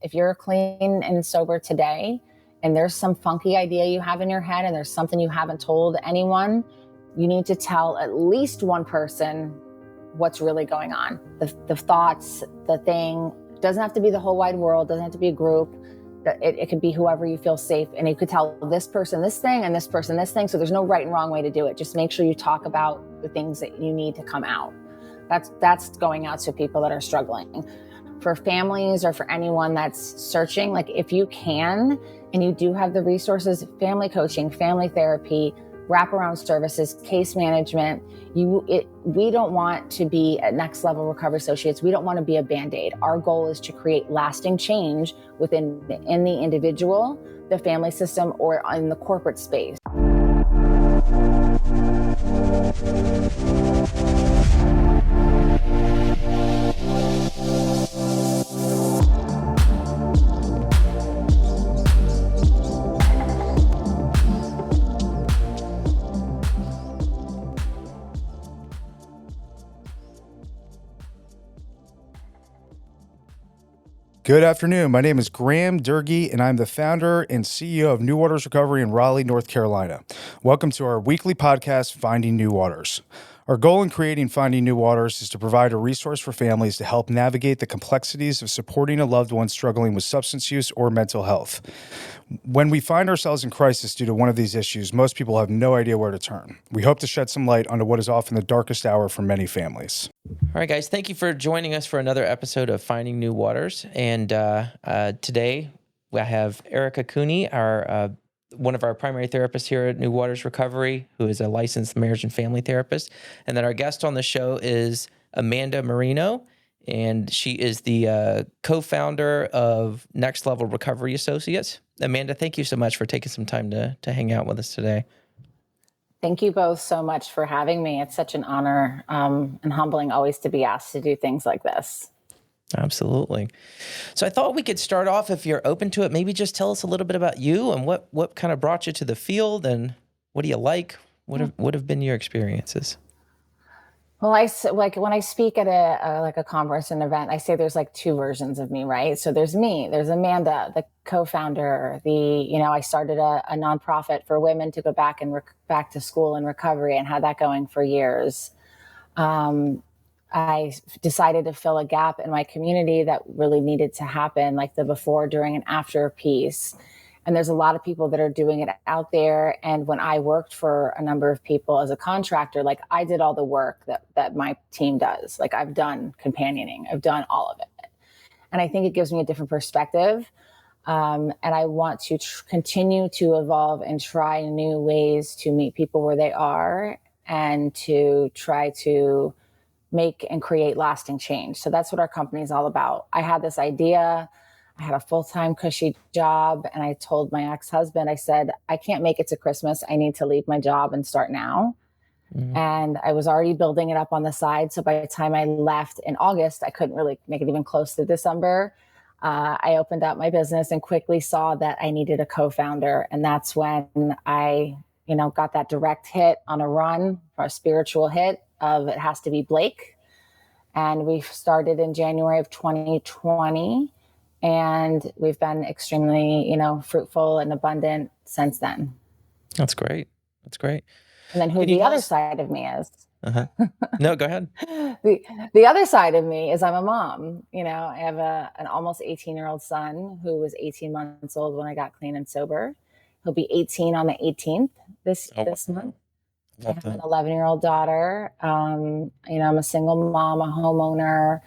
If you're clean and sober today and there's some funky idea you have in your head and there's something you haven't told anyone, you need to tell at least one person what's really going on. The thoughts, the thing, doesn't have to be the whole wide world, doesn't have to be a group. It could be whoever you feel safe, and you could tell this person this thing and this person this thing. So there's no right and wrong way to do it. Just make sure you talk about the things that you need to come out. That's going out to people that are struggling. For families or for anyone that's searching, like if you can and you do have the resources, family coaching, family therapy, wraparound services, case management, we don't want to be at Next Level Recovery Associates. We don't want to be a Band-Aid. Our goal is to create lasting change in the individual, the family system, or in the corporate space. Good afternoon. My name is Graham Durgee, and I'm the founder and CEO of New Waters Recovery in Raleigh, North Carolina. Welcome to our weekly podcast, Finding New Waters. Our goal in creating Finding New Waters is to provide a resource for families to help navigate the complexities of supporting a loved one struggling with substance use or mental health. When we find ourselves in crisis due to one of these issues, most people have no idea where to turn. We hope to shed some light onto what is often the darkest hour for many families. All right, guys, thank you for joining us for another episode of Finding New Waters. And today I have Erica Cooney, one of our primary therapists here at New Waters Recovery, who is a licensed marriage and family therapist. And then our guest on the show is Amanda Marino, and she is the co-founder of Next Level Recovery Associates. Amanda, thank you so much for taking some time to hang out with us today. Thank you both so much for having me. It's such an honor and humbling always to be asked to do things like this. Absolutely. So I thought we could start off, if you're open to it, maybe just tell us a little bit about you and what kind of brought you to the field, and what do you like? What have been your experiences? Well, when I speak at a conference, an event, I say there's like two versions of me, right? So there's me, there's Amanda, the co-founder, I started a nonprofit for women to go back to school and recovery, and had that going for years. I decided to fill a gap in my community that really needed to happen, like the before, during, and after piece. And there's a lot of people that are doing it out there. And when I worked for a number of people as a contractor, like I did all the work that my team does. Like I've done companioning, I've done all of it. And I think it gives me a different perspective. And I want to continue to evolve and try new ways to meet people where they are and to try to make and create lasting change. So that's what our company is all about. I had this idea. I had a full-time cushy job, and I told my ex-husband, I said, I can't make it to Christmas. I need to leave my job and start now. Mm-hmm. And I was already building it up on the side. So by the time I left in August, I couldn't really make it even close to December. I opened up my business and quickly saw that I needed a co-founder. And that's when I, got that direct hit on a run, or a spiritual hit of it has to be Blake. And we started in January of 2020. And we've been extremely, fruitful and abundant since then. That's great. That's great. And then who the other side of me is. Uh-huh. No, go ahead. The other side of me is I'm a mom. I have an almost 18-year-old son who was 18 months old when I got clean and sober. He'll be 18 on the 18th this month. I have an 11-year-old daughter. I'm a single mom, a homeowner.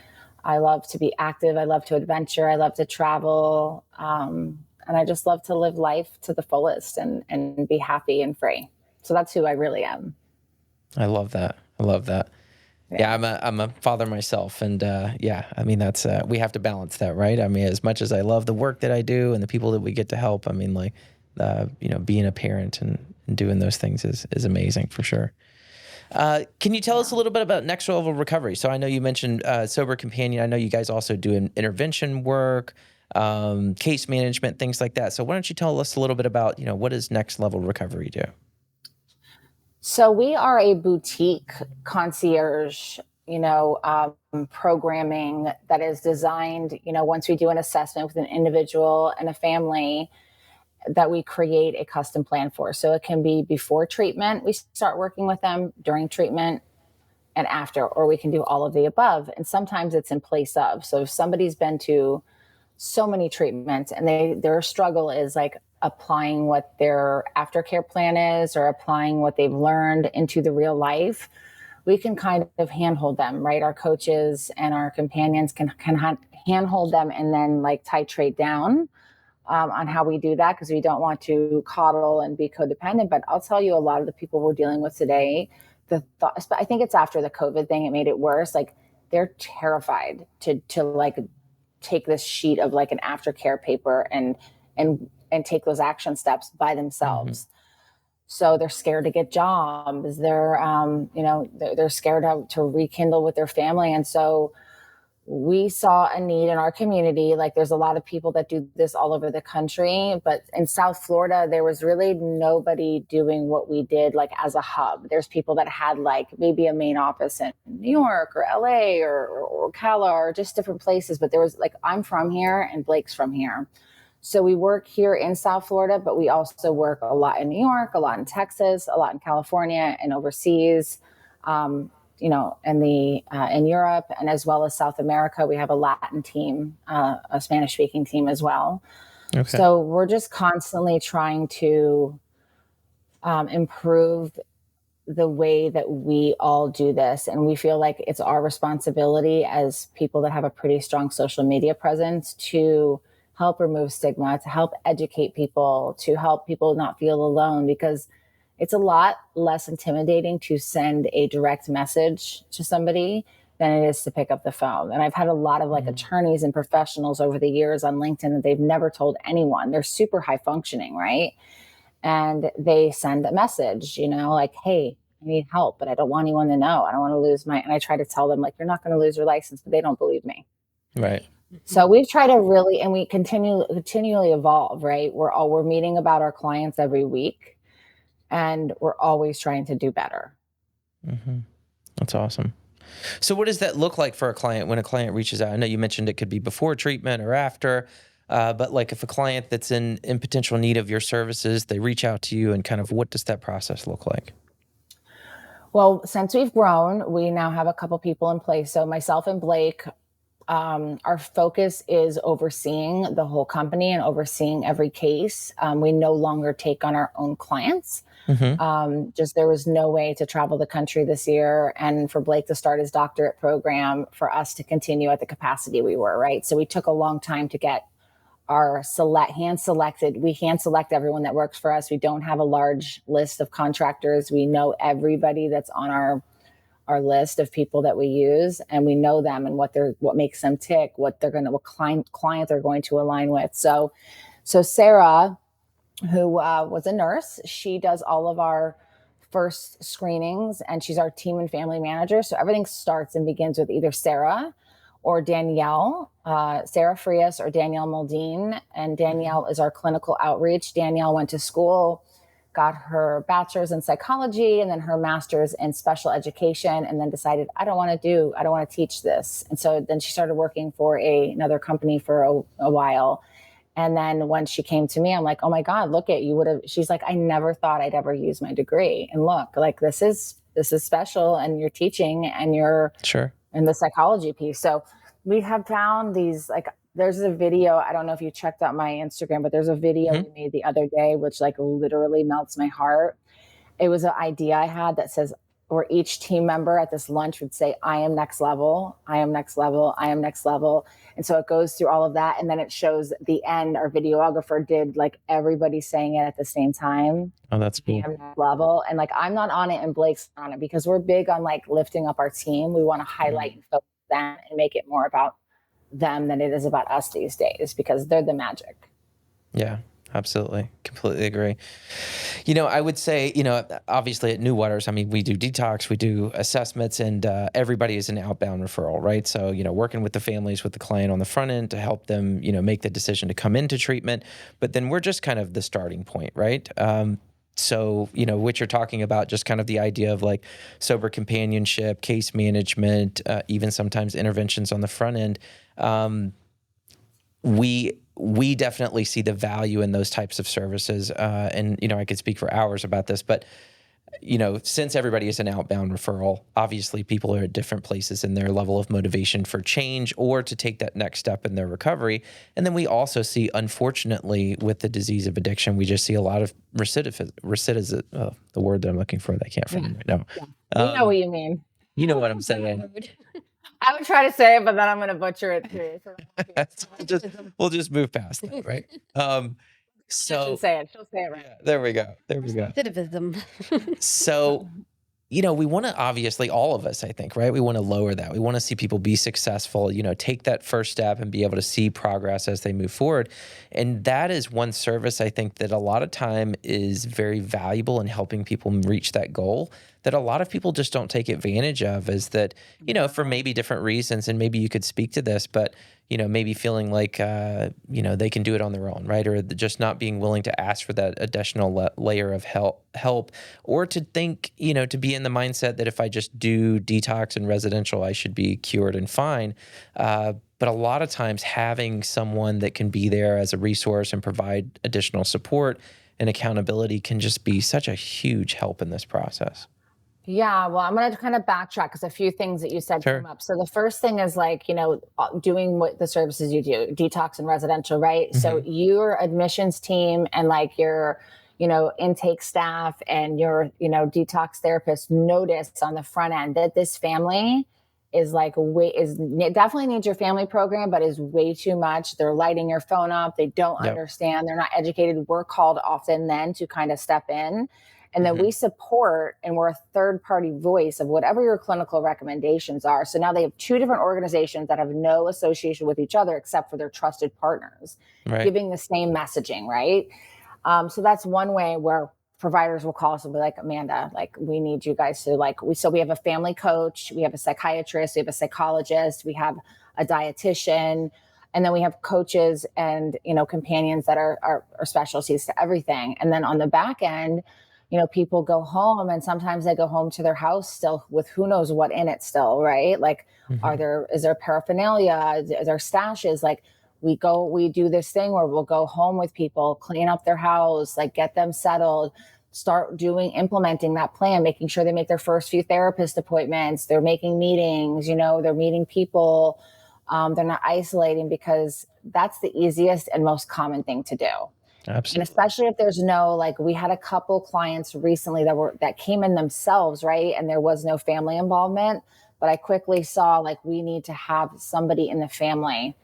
I love to be active. I love to adventure. I love to travel. And I just love to live life to the fullest and be happy and free. So that's who I really am. I love that. Yeah, I'm a father myself. And that's, we have to balance that, right? I mean, as much as I love the work that I do and the people that we get to help, I mean, being a parent and doing those things is amazing for sure. Can you tell us a little bit about Next Level Recovery? So I know you mentioned Sober Companion. I know you guys also do intervention work, case management, things like that. So why don't you tell us a little bit about, what does Next Level Recovery do? So we are a boutique concierge, programming that is designed, once we do an assessment with an individual and a family, that we create a custom plan for. So it can be before treatment, we start working with them, during treatment, and after, or we can do all of the above. And sometimes it's in place of. So if somebody's been to so many treatments and their struggle is like applying what their aftercare plan is or applying what they've learned into the real life, we can kind of handhold them, right? Our coaches and our companions can handhold them and then like titrate down on how we do that, because we don't want to coddle and be codependent. But I'll tell you, a lot of the people we're dealing with today, I think it's after the COVID thing, it made it worse. Like they're terrified to like take this sheet of like an aftercare paper and take those action steps by themselves. Mm-hmm. So they're scared to get jobs. They're they're scared to rekindle with their family. And so we saw a need in our community. Like there's a lot of people that do this all over the country, but in South Florida, there was really nobody doing what we did like as a hub. There's people that had like maybe a main office in New York or LA or Ocala or just different places. But there was like, I'm from here and Blake's from here. So we work here in South Florida, but we also work a lot in New York, a lot in Texas, a lot in California and overseas. In Europe, and as well as South America, we have a Latin team, a Spanish speaking team as well. Okay. So we're just constantly trying to improve the way that we all do this. And we feel like it's our responsibility as people that have a pretty strong social media presence to help remove stigma, to help educate people, to help people not feel alone, because it's a lot less intimidating to send a direct message to somebody than it is to pick up the phone. And I've had a lot of like attorneys and professionals over the years on LinkedIn that they've never told anyone. They're super high functioning, right? And they send a message, like, hey, I need help, but I don't want anyone to know. I don't want to lose and I try to tell them like, you're not going to lose your license, but they don't believe me. Right. So we've tried to really, and we continually evolve, right? We're meeting about our clients every week. And we're always trying to do better. Mm-hmm. That's awesome. So what does that look like for a client when a client reaches out? I know you mentioned it could be before treatment or after, but like if a client that's in potential need of your services, they reach out to you, and kind of what does that process look like? Well, since we've grown, we now have a couple people in place. So myself and Blake, our focus is overseeing the whole company and overseeing every case. We no longer take on our own clients. Mm-hmm. There was no way to travel the country this year, and for Blake to start his doctorate program, for us to continue at the capacity we were, right? So we took a long time to get our hand selected. We hand select everyone that works for us. We don't have a large list of contractors. We know everybody that's on our list of people that we use, and we know them and what makes them tick, what client they're going to align with. So Sarah, who was a nurse, she does all of our first screenings, and she's our team and family manager. So everything starts and begins with either Sarah or Danielle, Sarah Frias or Danielle Moldine. And Danielle is our clinical outreach. Danielle went to school, got her bachelor's in psychology and then her master's in special education, and then decided, I don't want to teach this. And so then she started working for another company for a while. And then when she came to me, I'm like, oh my God, look at you she's like, I never thought I'd ever use my degree. And look, like this is special, and you're teaching and you're sure in the psychology piece. So we have found these, like, there's a video, I don't know if you checked out my Instagram, but there's a video we made the other day, which like literally melts my heart. It was an idea I had that says, where each team member at this lunch would say, I am next level, I am next level, I am next level. And so it goes through all of that. And then it shows the end, our videographer did like everybody saying it at the same time. Oh, that's cool. I am next level. And like, I'm not on it and Blake's on it, because we're big on like lifting up our team. We want to highlight and focus them and make it more about them than it is about us these days, because they're the magic. Yeah. Absolutely. Completely agree. I would say, obviously at New Waters, I mean, we do detox, we do assessments, and everybody is an outbound referral, right? So, working with the families, with the client on the front end to help them, make the decision to come into treatment. But then we're just kind of the starting point, right? So, what you're talking about, just kind of the idea of like sober companionship, case management, even sometimes interventions on the front end. We definitely see the value in those types of services. And, I could speak for hours about this, but since everybody is an outbound referral, obviously people are at different places in their level of motivation for change or to take that next step in their recovery. And then we also see, unfortunately, with the disease of addiction, we just see a lot of recidivism, the word that I'm looking for that I can't find right now. Yeah. We know what you mean. You know what I'm saying. I would try to say it, but then I'm going to butcher it too. So we'll just move past that, right? She'll say it. She'll say it right. Yeah, there we go. Recidivism. So, we want to, obviously, all of us, I think, right? We want to lower that. We want to see people be successful, take that first step and be able to see progress as they move forward. And that is one service, I think, that a lot of time is very valuable in helping people reach that goal, that a lot of people just don't take advantage of, is that, for maybe different reasons, and maybe you could speak to this, but maybe feeling like, they can do it on their own, right? Or just not being willing to ask for that additional layer of help, or to think, to be in the mindset that if I just do detox and residential, I should be cured and fine. But a lot of times having someone that can be there as a resource and provide additional support and accountability can just be such a huge help in this process. Yeah, well, I'm going to kind of backtrack because a few things that you said Sure. came up. So the first thing is like, doing what the services you do, detox and residential, right? Mm-hmm. So your admissions team and like your, intake staff and your, detox therapist notice on the front end that this family is like definitely needs your family program, but is way too much. They're lighting your phone up. They don't understand. They're not educated. We're called often then to kind of step in. And then we support, and we're a third-party voice of whatever your clinical recommendations are. So now they have two different organizations that have no association with each other except for their trusted partners, giving the same messaging, right? So that's one way where providers will call us and be like, Amanda, like, we need you guys to we have a family coach, we have a psychiatrist, we have a psychologist, we have a dietitian, and then we have coaches and, companions that are specialties to everything. And then on the back end, people go home and sometimes they go home to their house still with who knows what in it still, right? Like, is there paraphernalia? Is there stashes? Like, we do this thing where we'll go home with people, clean up their house, like get them settled, start implementing that plan, making sure they make their first few therapist appointments. They're making meetings, they're meeting people. They're not isolating, because that's the easiest and most common thing to do. Absolutely. And especially if there's no, we had a couple clients recently that came in themselves, right? And there was no family involvement, but I quickly saw we need to have somebody in the family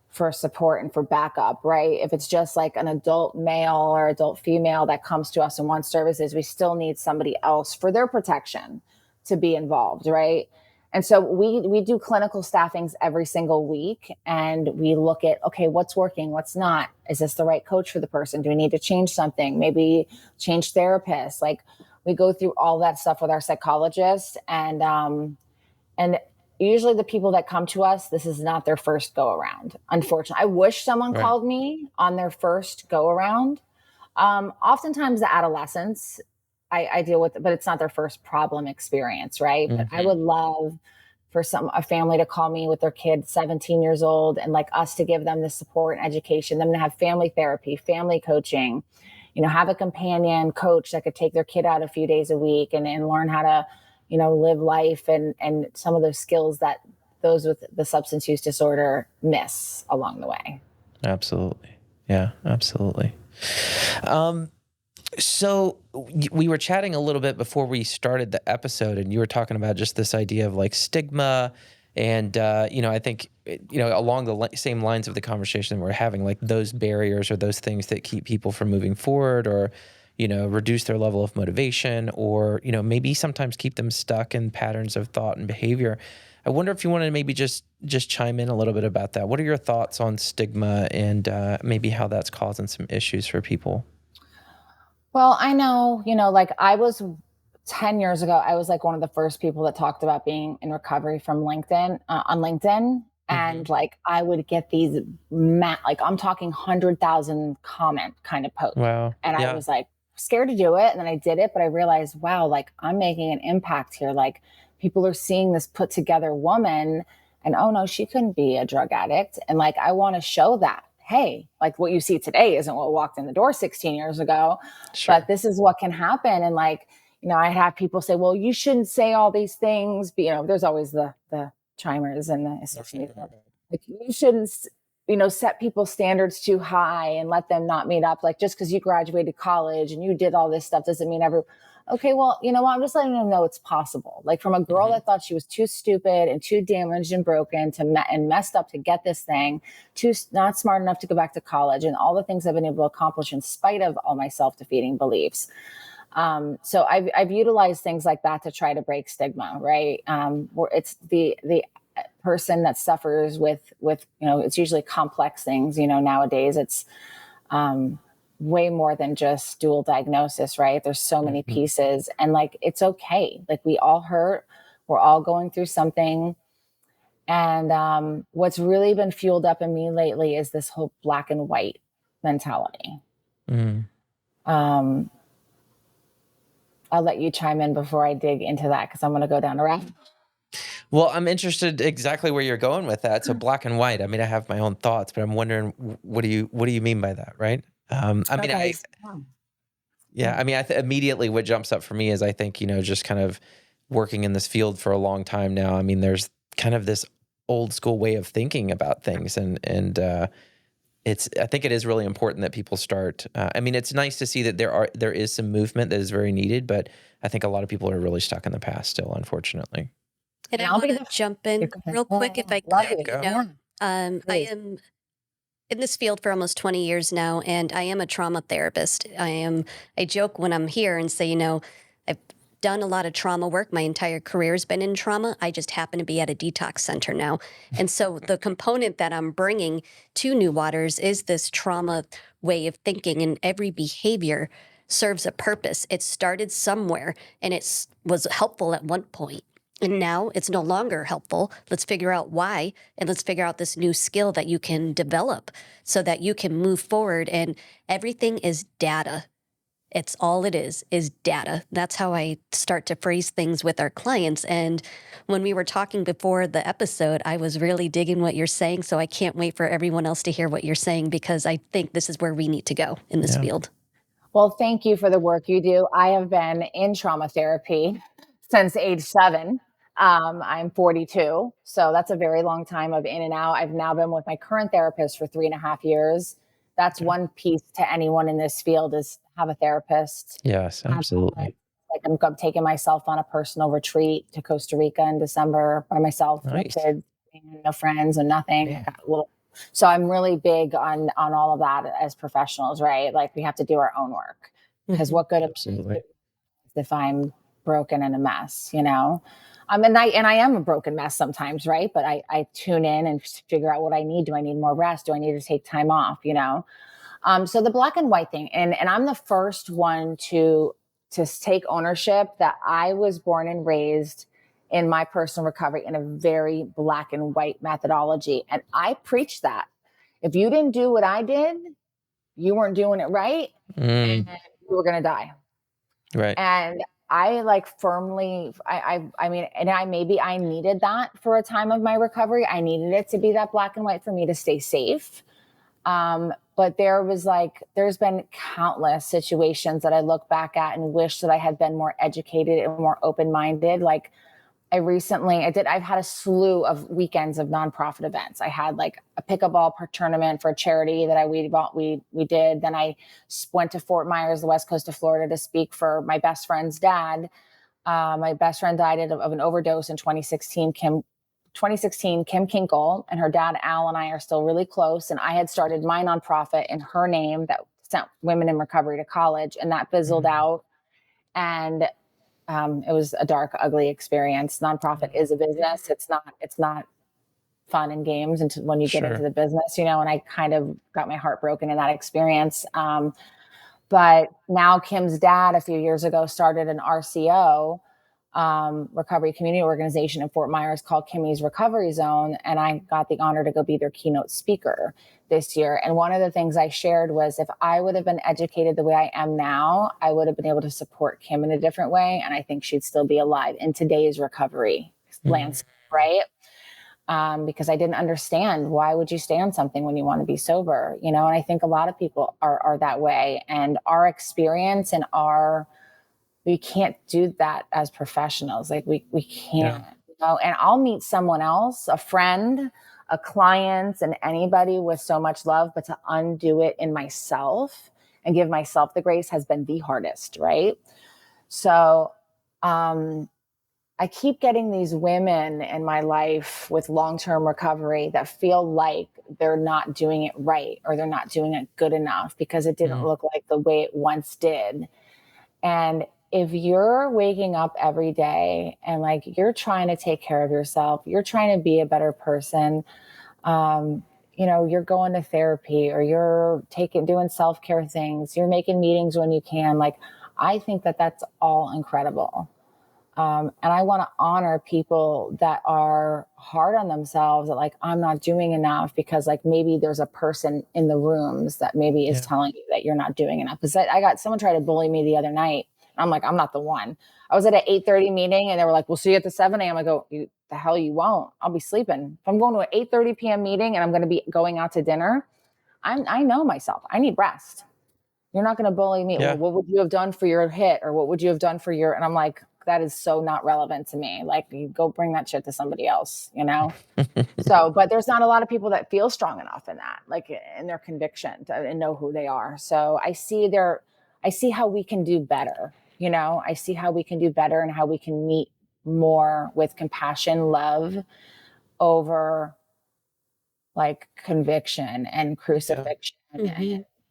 for support and for backup, right? If it's just like an adult male or adult female that comes to us and wants services, we still need somebody else for their protection to be involved, right? And so we do clinical staffings every single week, and we look at, okay, what's working, what's not? Is this the right coach for the person? Do we need to change something? Maybe change therapists? We go through all that stuff with our psychologist, and usually the people that come to us, this is not their first go around. Unfortunately, I wish someone called me on their first go around. Oftentimes the adolescents I deal with, but it's not their first problem experience, right? But I would love for a family to call me with their kid 17 years old, and us to give them the support and education, them to have family therapy, family coaching, have a companion coach that could take their kid out a few days a week and learn how to, live life and some of those skills that those with the substance use disorder miss along the way. Absolutely. Yeah, absolutely. So we were chatting a little bit before we started the episode, and you were talking about just this idea of stigma, and I think along the same lines of the conversation we're having, those barriers or those things that keep people from moving forward, or reduce their level of motivation, or maybe sometimes keep them stuck in patterns of thought and behavior. I wonder if you want to maybe just chime in a little bit about that. What are your thoughts on stigma and maybe how that's causing some issues for people? Well, I know, I was 10 years ago, I was one of the first people that talked about being in recovery from LinkedIn, on LinkedIn. And I would get these, I'm talking 100,000 comment kind of posts. Wow. And Yeah. I was like, scared to do it. And then I did it, but I realized, wow, like I'm making an impact here. Like people are seeing this put together woman and, oh no, she couldn't be a drug addict. And like, I want to show that, hey, like what you see today isn't what walked in the door 16 years ago, but this is what can happen. And like, I have people say, well, you shouldn't say all these things. But, there's always the chimers and the associated. Like you shouldn't, set people's standards too high and let them not meet up. Like just because you graduated college and you did all this stuff doesn't mean okay, well, you know what? I'm just letting them know it's possible. Like from a girl that thought she was too stupid and too damaged and broken and messed up to get this thing, too not smart enough to go back to college, and all the things I've been able to accomplish in spite of all my self-defeating beliefs. So I've utilized things like that to try to break stigma, right? Where it's the person that suffers with it's usually complex things. Nowadays it's way more than just dual diagnosis, right? There's so many pieces, and like it's okay. Like we all hurt, we're all going through something. And what's really been fueled up in me lately is this whole black and white mentality. I'll let you chime in before I dig into that because I'm going to go down a rabbit hole. Well, I'm interested exactly where you're going with that. So black and white. I mean, I have my own thoughts, but I'm wondering what do you mean by that, right? I mean, immediately what jumps up for me is I think, just kind of working in this field for a long time now. I mean, there's kind of this old school way of thinking about things, and I think it is really important that people start. I mean, it's nice to see that there is some movement that is very needed, but I think a lot of people are really stuck in the past still, unfortunately. And I want to jump in real quick if I could. I am in this field for almost 20 years now, and I am a trauma therapist. I joke when I'm here and say, I've done a lot of trauma work. My entire career has been in trauma. I just happen to be at a detox center now. And so the component that I'm bringing to New Waters is this trauma way of thinking, and every behavior serves a purpose. It started somewhere, and it was helpful at one point. And now it's no longer helpful. Let's figure out why, and let's figure out this new skill that you can develop so that you can move forward. And everything is data. It's all it is data. That's how I start to phrase things with our clients. And when we were talking before the episode, I was really digging what you're saying. So I can't wait for everyone else to hear what you're saying, because I think this is where we need to go in this field. Well, thank you for the work you do. I have been in trauma therapy since age 7. I'm 42, so that's a very long time of in and out. I've now been with my current therapist for 3.5 years. That's one piece to anyone in this field, is have a therapist. Yes, absolutely. Like I'm taking myself on a personal retreat to Costa Rica in December by myself, Nice. with kids, no friends and nothing. Yeah. So I'm really big on all of that as professionals, right? Like we have to do our own work, because what good if I'm broken and a mess, And I am a broken mess sometimes, right? But I tune in and figure out what I need. Do I need more rest? Do I need to take time off? So the black and white thing, and I'm the first one to take ownership that I was born and raised in my personal recovery in a very black and white methodology. And I preach that. If you didn't do what I did, you weren't doing it right, and you were going to die. Right. And I firmly, maybe I needed that for a time of my recovery. I needed it to be that black and white for me to stay safe. But there's been countless situations that I look back at and wish that I had been more educated and more open-minded. Like I've had a slew of weekends of nonprofit events. I had like a pickleball tournament for a charity that we did. Then I went to Fort Myers, the west coast of Florida, to speak for my best friend's dad. My best friend died of an overdose in 2016. Kim Kinkle, and her dad, Al, and I are still really close. And I had started my nonprofit in her name that sent women in recovery to college, and that fizzled out. And it was a dark, ugly experience. Nonprofit is a business. It's not fun and games until when you get into the business, and I kind of got my heart broken in that experience. But now Kim's dad, a few years ago, started an RCO, recovery community organization in Fort Myers called Kimmy's Recovery Zone. And I got the honor to go be their keynote speaker. this year. And one of the things I shared was, if I would have been educated the way I am now, I would have been able to support Kim in a different way. And I think she'd still be alive in today's recovery landscape, right? Because I didn't understand, why would you stay on something when you want to be sober? And I think a lot of people are that way. And our experience and we can't do that as professionals. Like we can't, and I'll meet someone else, a friend, a client, and anybody with so much love, but to undo it in myself and give myself the grace has been the hardest. Right. So, I keep getting these women in my life with long-term recovery that feel like they're not doing it right, or they're not doing it good enough because it didn't look like the way it once did. And if you're waking up every day and like you're trying to take care of yourself, you're trying to be a better person, you're going to therapy, or you're doing self-care things, you're making meetings when you can. Like, I think that that's all incredible. And I want to honor people that are hard on themselves, that like, I'm not doing enough, because like maybe there's a person in the rooms that maybe is telling you that you're not doing enough. Because I got someone try to bully me the other night. I'm like, I'm not the one. I was at an 8:30 meeting and they were like, we'll see you at the 7 a.m. I go, the hell you won't. I'll be sleeping. If I'm going to an 8:30 p.m. meeting and I'm going to be going out to dinner, I know myself. I need rest. You're not going to bully me. Well, what would you have done for your hit? Or what would you have done for your, and I'm like, that is so not relevant to me. Like, you go bring that shit to somebody else, So, but there's not a lot of people that feel strong enough in that, like in their conviction and know who they are. So I see how we can do better. I see how we can do better and how we can meet more with compassion, love, over like conviction and crucifixion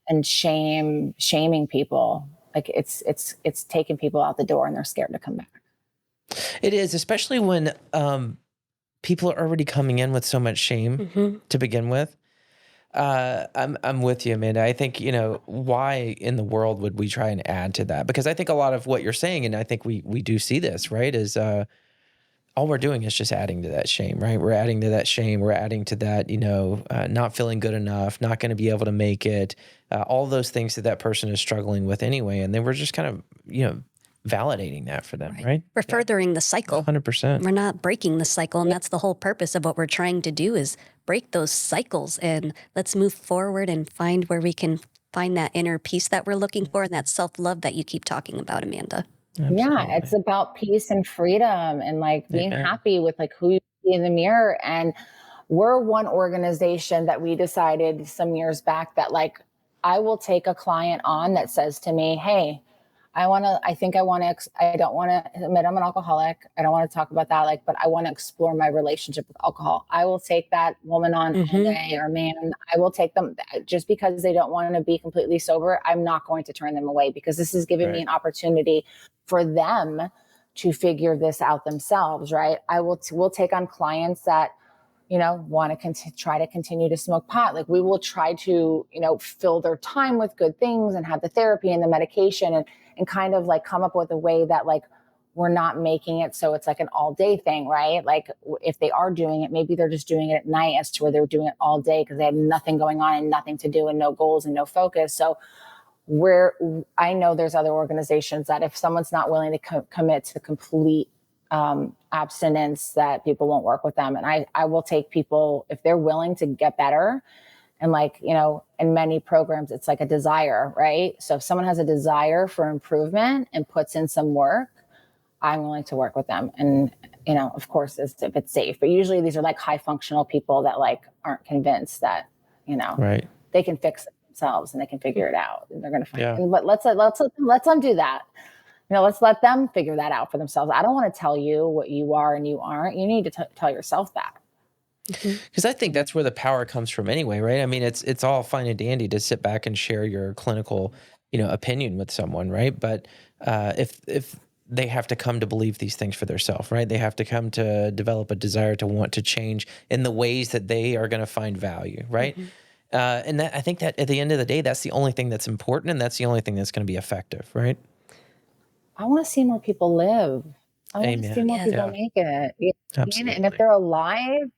and shaming people. Like it's taking people out the door and they're scared to come back. It is, especially when people are already coming in with so much shame to begin with. I'm with you, Amanda. I think, why in the world would we try and add to that? Because I think a lot of what you're saying, and I think we do see this, right, is all we're doing is just adding to that shame, right? We're adding to that shame. We're adding to that, not feeling good enough, not going to be able to make it, all those things that person is struggling with anyway. And then we're just kind of, validating that for them, right? We're furthering the cycle. 100%. We're not breaking the cycle. And that's the whole purpose of what we're trying to do, is break those cycles. And let's move forward and find where we can find that inner peace that we're looking for, and that self-love that you keep talking about, Amanda. Absolutely. Yeah, it's about peace and freedom and like being happy with like who you see in the mirror. And we're one organization that we decided some years back that like, I will take a client on that says to me, hey, I don't want to admit I'm an alcoholic. I don't want to talk about that. Like, but I want to explore my relationship with alcohol. I will take that woman on all day, or man, I will take them just because they don't want to be completely sober. I'm not going to turn them away, because this is giving me an opportunity for them to figure this out themselves. Right. We'll take on clients that, want to try to continue to smoke pot. Like, we will try to, fill their time with good things and have the therapy and the medication and kind of like come up with a way that like, we're not making it so it's like an all day thing, right? Like, if they are doing it, maybe they're just doing it at night, as to where they're doing it all day because they had nothing going on and nothing to do and no goals and no focus. So I know there's other organizations that if someone's not willing to commit to complete abstinence, that people won't work with them. And I will take people if they're willing to get better. And like, in many programs, it's like a desire, right? So if someone has a desire for improvement and puts in some work, I'm willing to work with them. And, of course, if it's safe. But usually these are like high functional people that like aren't convinced that, they can fix it themselves and they can figure it out. And they're going to find it. But let's them do that. Let's let them figure that out for themselves. I don't want to tell you what you are and you aren't. You need to tell yourself that. Because I think that's where the power comes from anyway, right? I mean, it's all fine and dandy to sit back and share your clinical, opinion with someone, right? But if they have to come to believe these things for themselves, right? They have to come to develop a desire to want to change in the ways that they are going to find value, right? And I think that at the end of the day, that's the only thing that's important, and that's the only thing that's going to be effective, right? I want to see more people live. I want to see more people make it. Absolutely. And if they're alive,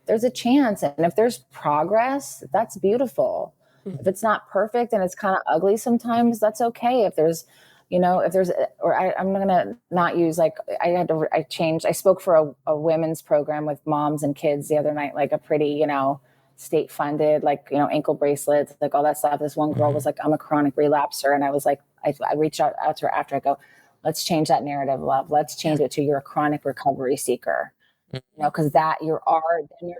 there's a chance. And if there's progress, that's beautiful. If it's not perfect and it's kind of ugly sometimes, that's okay. If there's, I'm going to not use like, I spoke for a women's program with moms and kids the other night, like a pretty, state funded, like, ankle bracelets, like all that stuff. This one girl was like, I'm a chronic relapser. And I was like, I reached out to her after. I go, let's change that narrative, love. Let's change it to you're a chronic recovery seeker. Because then you're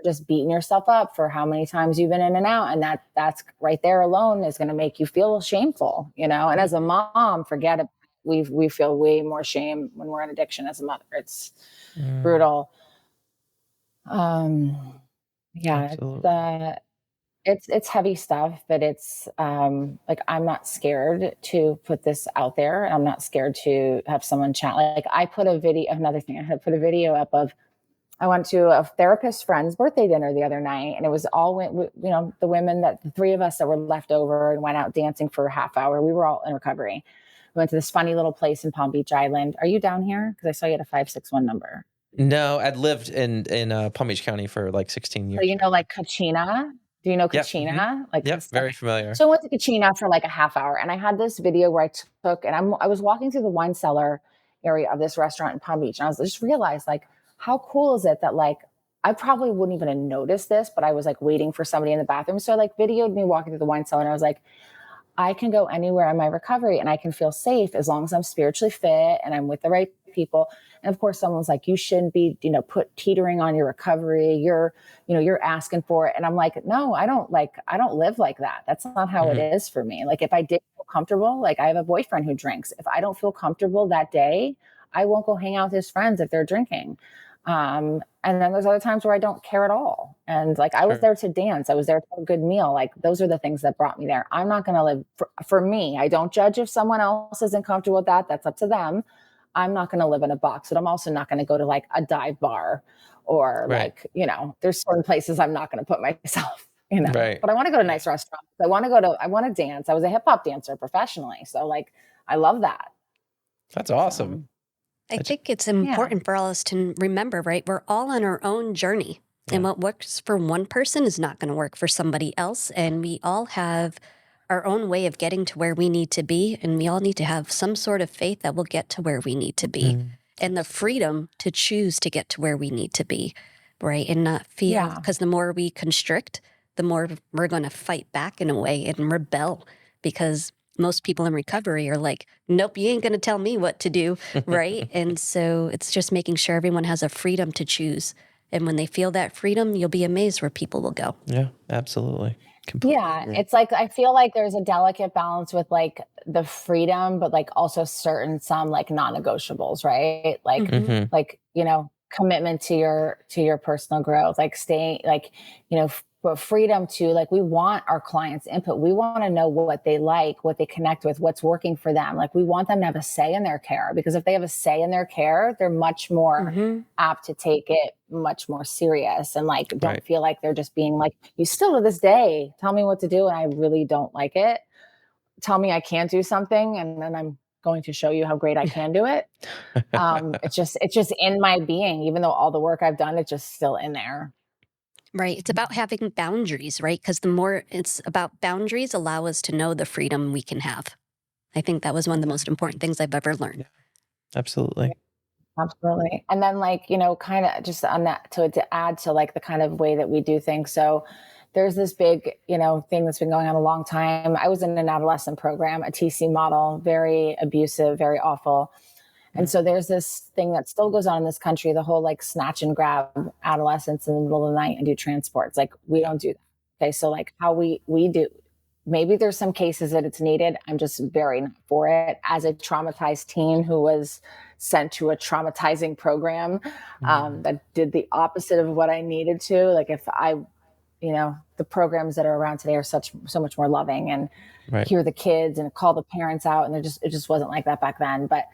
just beating yourself up for how many times you've been in and out. And that's right there alone is going to make you feel shameful, and as a mom, forget it. We feel way more shame when we're in addiction as a mother. It's brutal. Yeah, it's heavy stuff, but it's like, I'm not scared to put this out there. I'm not scared to have someone chat. Like I put a video up of, I went to a therapist friend's birthday dinner the other night, and it was all the three of us that were left over and went out dancing for a half hour. We were all in recovery. We went to this funny little place in Palm Beach Island. Are you down here? Because I saw you had a 561 number. No, I'd lived in Palm Beach County for like 16 years. So like Kachina? Do you know Kachina? Yep. Mm-hmm. Like very familiar. So I went to Kachina for like a half hour, and I had this video where I took, and I was walking through the wine cellar area of this restaurant in Palm Beach, and I just realized, like, how cool is it that, like, I probably wouldn't even have noticed this, but I was like waiting for somebody in the bathroom. So I like videoed me walking through the wine cellar, and I was like, I can go anywhere in my recovery and I can feel safe as long as I'm spiritually fit and I'm with the right people. And of course, someone's like, you shouldn't be, put teetering on your recovery. You're asking for it. And I'm like, no, I don't live like that. That's not how it is for me. Like, if I did feel comfortable, like I have a boyfriend who drinks. If I don't feel comfortable that day, I won't go hang out with his friends if they're drinking. And then there's other times where I don't care at all. And like, I was there to dance. I was there for a good meal. Like, those are the things that brought me there. I'm not going to live for me. I don't judge if someone else isn't comfortable with that. That's up to them. I'm not going to live in a box, but I'm also not going to go to like a dive bar or like, there's certain places I'm not going to put myself, but I want to go to nice restaurants. I want to dance. I was a hip hop dancer professionally. So like, I love that. That's awesome. I think it's important for all of us to remember, right? We're all on our own journey. Yeah. And what works for one person is not going to work for somebody else. And we all have our own way of getting to where we need to be. And we all need to have some sort of faith that we'll get to where we need to be. And the freedom to choose to get to where we need to be, right? And not feel, because the more we constrict, the more we're going to fight back in a way and rebel, because most people in recovery are like, nope, you ain't going to tell me what to do, right? And so it's just making sure everyone has a freedom to choose. And when they feel that freedom, you'll be amazed where people will go. Yeah, absolutely. Completely agree. It's like, I feel like there's a delicate balance with like the freedom, but like also some like non-negotiables, right? Like, like, commitment to your personal growth, like staying, like, but freedom to, like, we want our clients' input. We want to know what they like, what they connect with, what's working for them. Like, we want them to have a say in their care, because if they have a say in their care, they're much more apt to take it much more serious, and like, don't feel like they're just being like, you still to this day tell me what to do and I really don't like it. Tell me I can't do something, and then I'm going to show you how great I can do it. It's just in my being, even though all the work I've done, it's just still in there. Right. It's about having boundaries, right? Because the more it's about boundaries allow us to know the freedom we can have. I think that was one of the most important things I've ever learned. Yeah, absolutely. Absolutely. And then like, kind of just on that to add to like the kind of way that we do things. So there's this big, thing that's been going on a long time. I was in an adolescent program, a TC model, very abusive, very awful. And so there's this thing that still goes on in this country, the whole like snatch and grab adolescents in the middle of the night and do transports. Like, we don't do that. Okay. So like how we do, maybe there's some cases that it's needed. I'm just very not for it. As a traumatized teen who was sent to a traumatizing program that did the opposite of what I needed to, like if I, the programs that are around today are so much more loving and hear the kids and call the parents out. And it just wasn't like that back then. But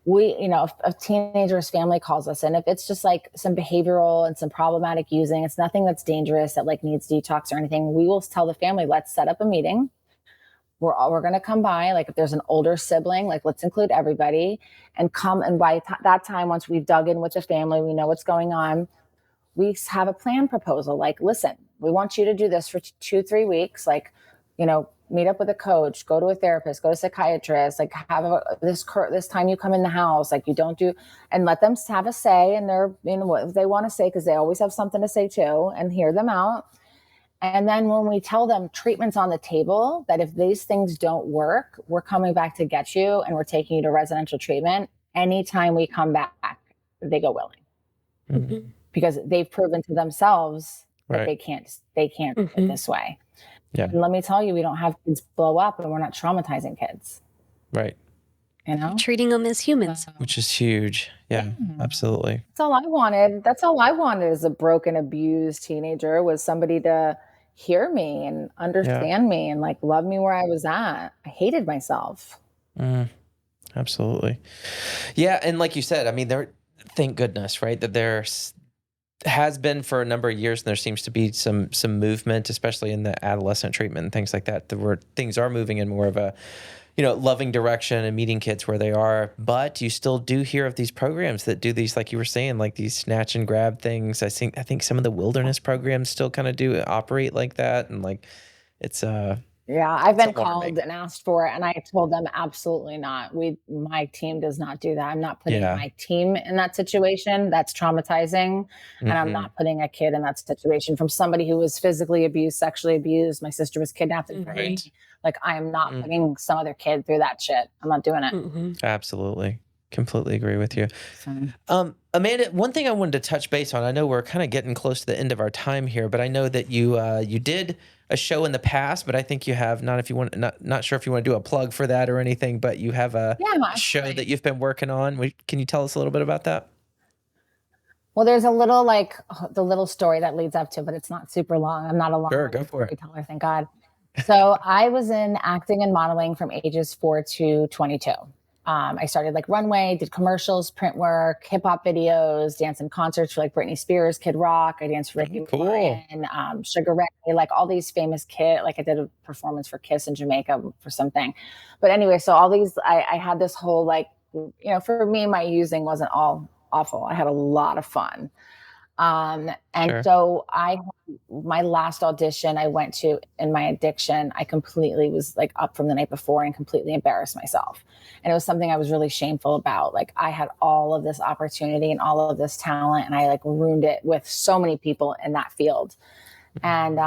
we, if a teenager's family calls us, and if it's just like some behavioral and some problematic using, it's nothing that's dangerous that like needs detox or anything, we will tell the family, let's set up a meeting. We're going to come by. Like if there's an older sibling, like let's include everybody and come. And by that time, once we've dug in with the family, we know what's going on. we have a plan proposal. Like, listen, we want you to do this for 2-3 weeks. Like, meet up with a coach, go to a therapist, go to a psychiatrist, like this time you come in the house, like you don't do, and let them have a say in their, what they want to say, because they always have something to say too, and hear them out. And then when we tell them treatment's on the table, that if these things don't work, we're coming back to get you and we're taking you to residential treatment. Anytime we come back, they go willing, because they've proven to themselves that they can't do it this way. Yeah. And let me tell you, we don't have kids blow up, and we're not traumatizing kids. Right. Treating them as humans. Which is huge. Yeah, absolutely. That's all I wanted. That's all I wanted as a broken, abused teenager, was somebody to hear me and understand me and like love me where I was at. I hated myself. Absolutely. Yeah. And like you said, I mean, thank goodness, right, that there's has been for a number of years, and there seems to be some movement, especially in the adolescent treatment and things like that, where things are moving in more of a, loving direction and meeting kids where they are. But you still do hear of these programs that do these, like you were saying, like these snatch and grab things. I think some of the wilderness programs still kind of do operate like that, and like it's Yeah, I've been called and asked for it, and I told them absolutely not. My team does not do that. I'm not putting my team in that situation. That's traumatizing. And I'm not putting a kid in that situation from somebody who was physically abused, sexually abused. My sister was kidnapped and raped. Like, I am not putting some other kid through that shit. I'm not doing it. Absolutely. Completely agree with you. Amanda, one thing I wanted to touch base on, I know we're kind of getting close to the end of our time here, but I know that you did a show in the past, but I think you have not sure if you want to do a plug for that or anything, but you have a show that you've been working on. Can you tell us a little bit about that? Well, there's a little, like, the little story that leads up to, but it's not super long. I'm not a long storyteller, thank God. So I was in acting and modeling from ages 4 to 22. I started like runway, did commercials, print work, hip hop videos, dance in concerts for like Britney Spears, Kid Rock. I danced for Ricky Martin, Sugar Ray, like all these famous kids. Like I did a performance for Kiss in Jamaica for something. But anyway, so all these, I had this whole like, for me, my using wasn't all awful. I had a lot of fun. So my last audition I went to in my addiction, I completely was like up from the night before and completely embarrassed myself. And it was something I was really shameful about. Like, I had all of this opportunity and all of this talent, and I like ruined it with so many people in that field. And,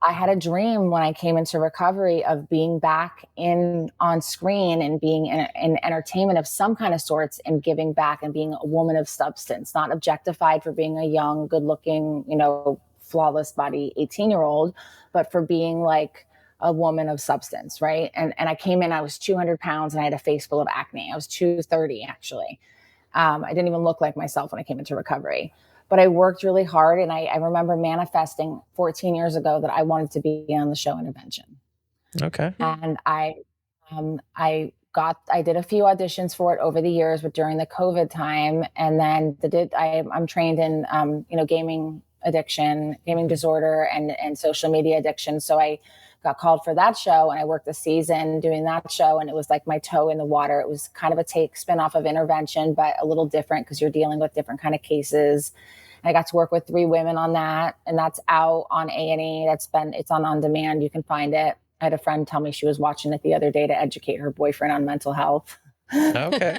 I had a dream when I came into recovery of being back on screen and being in entertainment of some kind of sorts, and giving back and being a woman of substance, not objectified for being a young, good looking, flawless body 18-year-old, but for being like a woman of substance. Right. And I came in, I was 200 pounds and I had a face full of acne. I was 230 actually. I didn't even look like myself when I came into recovery. But I worked really hard, and I remember manifesting 14 years ago that I wanted to be on the show Intervention. Okay. And I did a few auditions for it over the years, but during the COVID time, and then I'm trained in gaming addiction, gaming disorder, and social media addiction. So I got called for that show, and I worked the season doing that show, and it was like my toe in the water. It was kind of a spin-off of Intervention, but a little different because you're dealing with different kind of cases. I got to work with 3 women on that, and that's out on A&E. It's on demand. You can find it. I had a friend tell me she was watching it the other day to educate her boyfriend on mental health. Okay.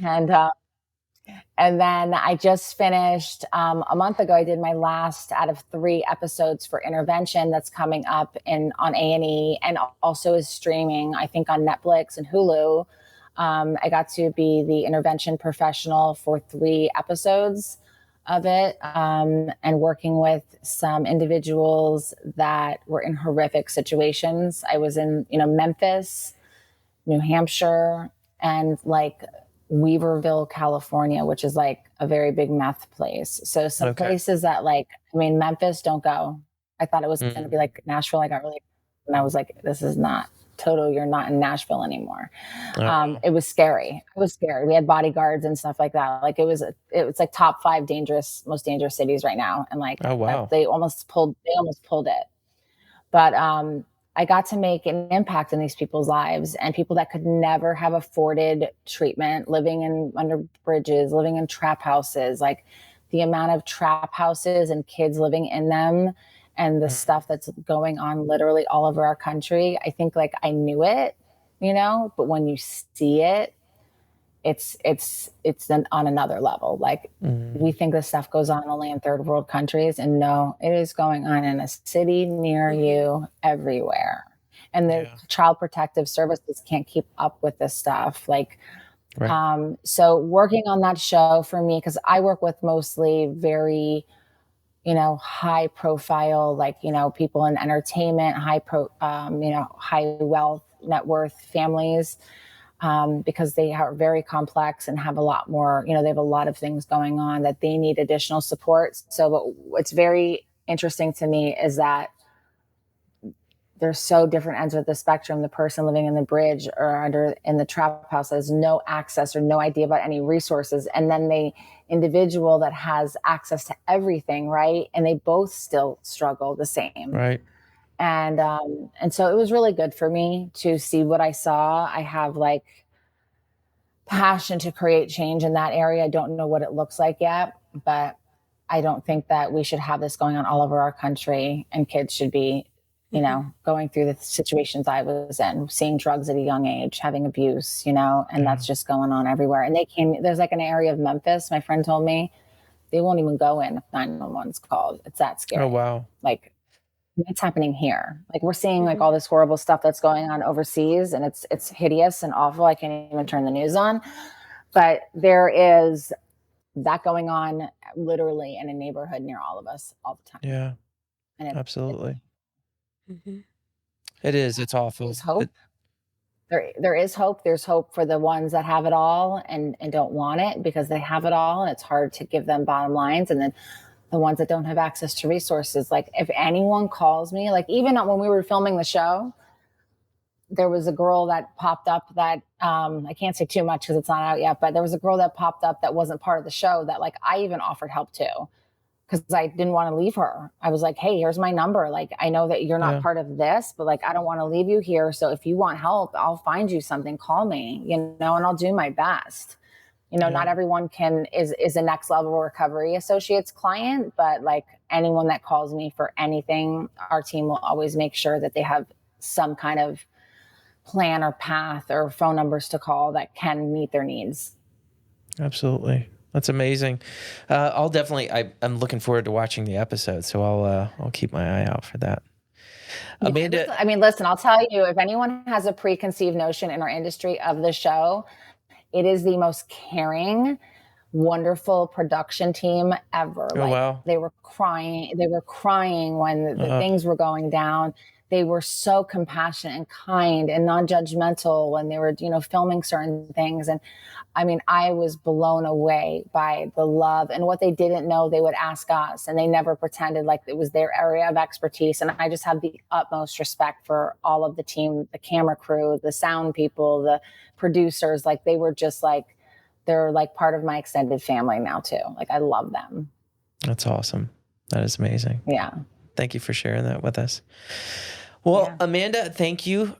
And then I just finished a month ago. I did my last out of 3 episodes for Intervention that's coming up on A&E, and also is streaming, I think, on Netflix and Hulu. I got to be the intervention professional for 3 episodes of it, and working with some individuals that were in horrific situations. I was in, Memphis, New Hampshire, and like Weaverville, California, which is like a very big meth place. So some places that Memphis, don't go. I thought it was going to be like Nashville. And I was like, this is not Toto. You're not in Nashville anymore. It was scary. We had bodyguards and stuff like that. Like it was like top 5 most dangerous cities right now. And like, they almost pulled it. But, I got to make an impact in these people's lives, and people that could never have afforded treatment, living under bridges, living in trap houses. Like, the amount of trap houses and kids living in them and the stuff that's going on literally all over our country, I think like I knew it, but when you see it, it's then on another level. Like we think this stuff goes on only in third world countries, and no, it is going on in a city near you everywhere. And the child protective services can't keep up with this stuff. Like, so working on that show for me, because I work with mostly very, high profile, like, people in entertainment, high wealth, net worth families, because they are very complex and have a lot more, they have a lot of things going on that they need additional support. So what's very interesting to me is that there's so different ends of the spectrum. The person living in the bridge or in the trap house has no access or no idea about any resources. And then the individual that has access to everything, right? And they both still struggle the same. Right. And so it was really good for me to see what I saw. I have like passion to create change in that area. I don't know what it looks like yet, but I don't think that we should have this going on all over our country, and kids should be, going through the situations I was in, seeing drugs at a young age, having abuse, and that's just going on everywhere. And there's like an area of Memphis, my friend told me, they won't even go in if 911's called. It's that scary. Oh, wow. Like, it's happening here. Like, we're seeing like all this horrible stuff that's going on overseas, and it's hideous and awful. I can't even turn the news on, but there is that going on literally in a neighborhood near all of us all the time. Yeah, and absolutely. It is. It's awful. There's hope. There is hope. There's hope for the ones that have it all and don't want it because they have it all, and it's hard to give them bottom lines. And then the ones that don't have access to resources, like if anyone calls me, like even when we were filming the show, there was a girl that popped up that I can't say too much because it's not out yet, but there was a girl that popped up that wasn't part of the show that like I even offered help to, because I didn't want to leave her. I was like, hey, here's my number. Like, I know that you're not part of this, but like, I don't want to leave you here. So if you want help, I'll find you something, call me, and I'll do my best. Not everyone is a next level recovery associates client, but like anyone that calls me for anything, our team will always make sure that they have some kind of plan or path or phone numbers to call that can meet their needs. Absolutely. That's amazing. I'm looking forward to watching the episode, so I'll keep my eye out for that. Amanda, listen, I'll tell you, if anyone has a preconceived notion in our industry of the show, it is the most caring, wonderful production team ever. Oh, wow. They were crying when the things were going down. They were so compassionate and kind and non-judgmental when they were, filming certain things. And I was blown away by the love, and what they didn't know, they would ask us, and they never pretended like it was their area of expertise. And I just have the utmost respect for all of the team, the camera crew, the sound people, the producers. Like, they were just like, they're like part of my extended family now too. Like, I love them. That's awesome. That is amazing. Yeah. Thank you for sharing that with us. Well, Amanda, thank you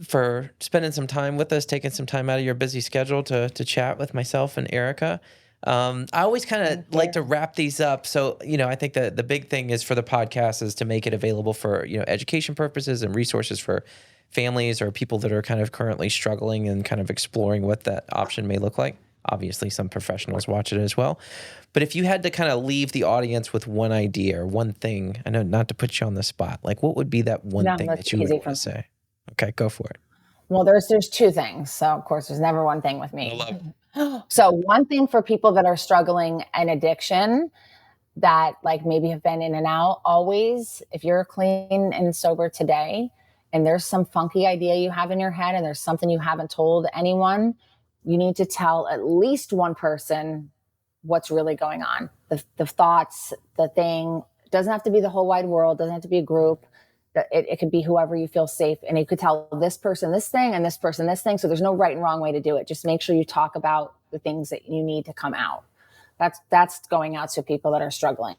for spending some time with us, taking some time out of your busy schedule to chat with myself and Erica. I always kind of like to wrap these up. So, I think that the big thing is for the podcast is to make it available for, education purposes and resources for families or people that are kind of currently struggling and kind of exploring what that option may look like. Obviously, some professionals watch it as well. But if you had to kind of leave the audience with one idea or one thing, I know not to put you on the spot, like what would be that one thing that you would want to say? Okay, go for it. Well, there's two things. So, of course, there's never one thing with me. I love it. So one thing for people that are struggling in addiction that like maybe have been in and out, always, if you're clean and sober today and there's some funky idea you have in your head and there's something you haven't told anyone, you need to tell at least one person what's really going on. The thoughts, the thing. It doesn't have to be the whole wide world. Doesn't have to be a group. It could be whoever you feel safe. And you could tell this person this thing and this person this thing. So there's no right and wrong way to do it. Just make sure you talk about the things that you need to come out. That's going out to people that are struggling.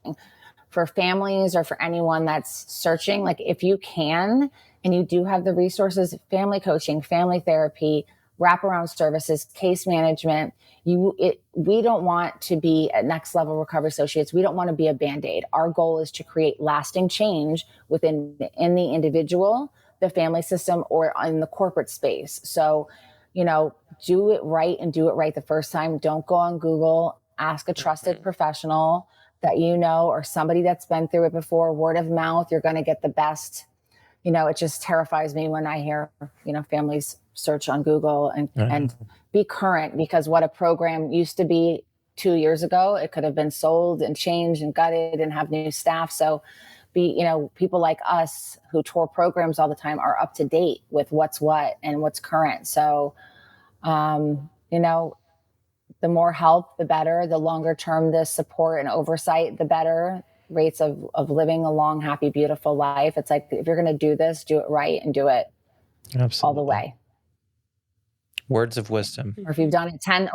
For families or for anyone that's searching, like if you can and you do have the resources, family coaching, family therapy, wraparound services, case management. We don't want to be at next level recovery associates. We don't want to be a Band-Aid. Our goal is to create lasting change in the individual, the family system, or in the corporate space. So, do it right and do it right the first time. Don't go on Google, ask a trusted professional that or somebody that's been through it before. Word of mouth, you're going to get the best. It just terrifies me when I hear, families search on Google and be current, because what a program used to be 2 years ago, it could have been sold and changed and gutted and have new staff. So people like us who tour programs all the time are up to date with what's what and what's current. So, the more help, the better. The longer term the support and oversight, the better rates of living a long, happy, beautiful life. It's like, if you're going to do this, do it right and do it all the way. Words of wisdom. Or if you've done it 10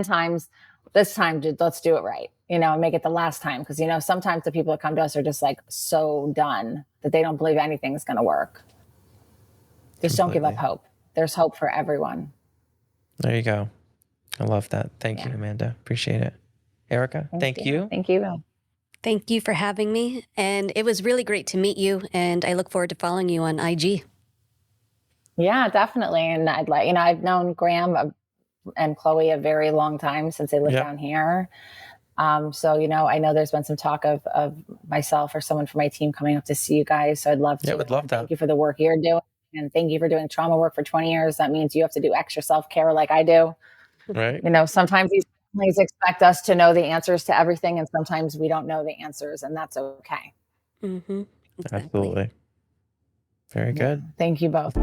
times, this time, let's do it right, and make it the last time. Because, sometimes the people that come to us are just like so done that they don't believe anything's going to work. Just don't give up hope. There's hope for everyone. There you go. I love that. Thank you, Amanda. Appreciate it. Erica, thank you. Thank you. Thank you for having me. And it was really great to meet you. And I look forward to following you on IG. Yeah, definitely. And I've known Graham and Chloe a very long time, since they lived down here. So, I know there's been some talk of myself or someone from my team coming up to see you guys. So I'd love to. Yeah, would love that. Thank you for the work you're doing. And thank you for doing trauma work for 20 years. That means you have to do extra self-care like I do. Right. Sometimes these families expect us to know the answers to everything, and sometimes we don't know the answers, and that's okay. Mm-hmm. Exactly. Absolutely. Very good. Thank you both.